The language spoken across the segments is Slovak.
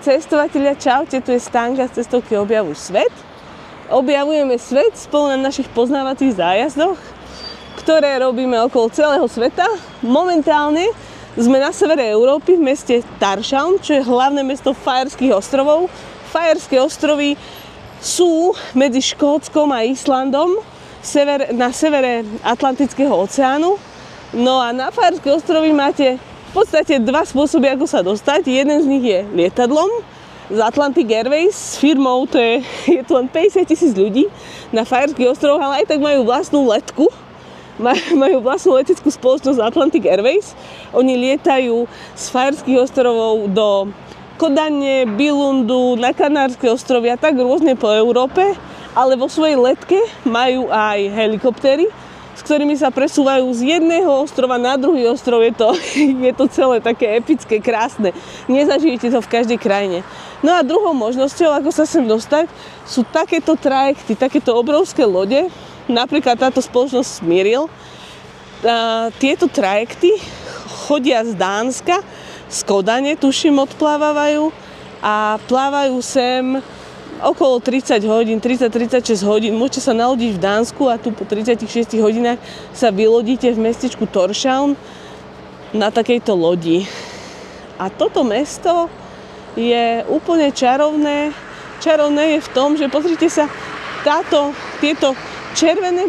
cestovatelia, čaute, tu je Stanka z cestovky Objavuj svet. Objavujeme svet spolu na našich poznávacích zájazdoch, ktoré robíme okolo celého sveta. Momentálne sme na severe Európy v meste Tórshavn, čo je hlavné mesto Fajerských ostrovov. Fajerské ostrovy sú medzi Škótskom a Islandom na severe Atlantického oceánu. No a na Fajerské ostrovy máte v podstate dva spôsoby, ako sa dostať. Jeden z nich je lietadlom z Atlantic Airways s firmou, je tu len 50 000 ľudí na Fajerských ostrovoch, ale aj tak majú vlastnú letku. Majú vlastnú leteckú spoločnosť Atlantic Airways. Oni lietajú z Fajerských ostrovov do Kodane, Billundu, na Kanárske ostrovy a tak rôzne po Európe, ale vo svojej letke majú aj helikoptéry, s ktorými sa presúvajú z jedného ostrova na druhý ostrov. Je to celé také epické, krásne. Nezažijete to v každej krajine. No a druhou možnosťou, ako sa sem dostať, sú takéto trajekty, takéto obrovské lode, napríklad táto spoločnosť Smyril. Tieto trajekty chodia z Dánska, z Kodane, tuším, odplávajú a plávajú sem okolo 30 hodín, 30-36 hodín. Môžete sa nalodiť v Dánsku a tu po 36 hodinách sa vylodíte v mestečku Tórshavn na takejto lodi. A toto mesto je úplne čarovné. Čarovné je v tom, že pozrite sa, tieto červené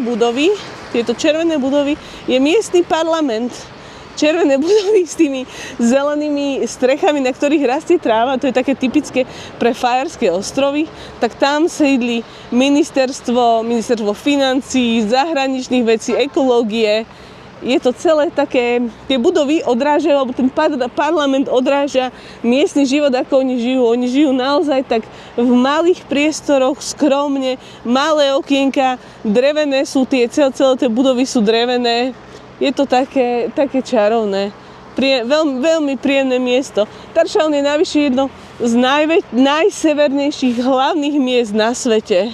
budovy je miestny parlament. Červené budovy s tými zelenými strechami, na ktorých rastie tráva, to je také typické pre Fajerské ostrovy, tak tam sídli ministerstvo financií, zahraničných vecí, ekológie. Je to celé také, tie budovy odrážajú, alebo ten parlament odráža miestny život, ako oni žijú. Oni žijú naozaj tak v malých priestoroch, skromne, malé okienka, drevené sú celé tie budovy sú drevené. Je to také čarovné. Veľmi príjemné miesto. Tórshavn je navyše jedno z najsevernejších hlavných miest na svete.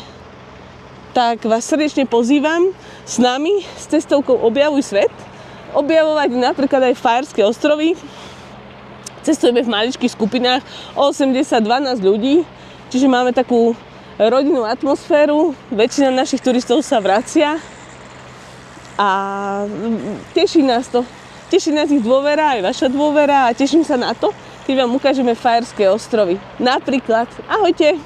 Tak vás srdečne pozývam s nami, s cestovkou Objavuj svet, objavovať napríklad aj Fajerské ostrovy. Cestujeme v maličkých skupinách, 80-12 ľudí, čiže máme takú rodinnú atmosféru. Väčšina našich turistov sa vracia. A teší nás to. Teší nás ich dôvera, aj vaša dôvera a teším sa na to, keď vám ukážeme Fajerské ostrovy. Napríklad, ahojte!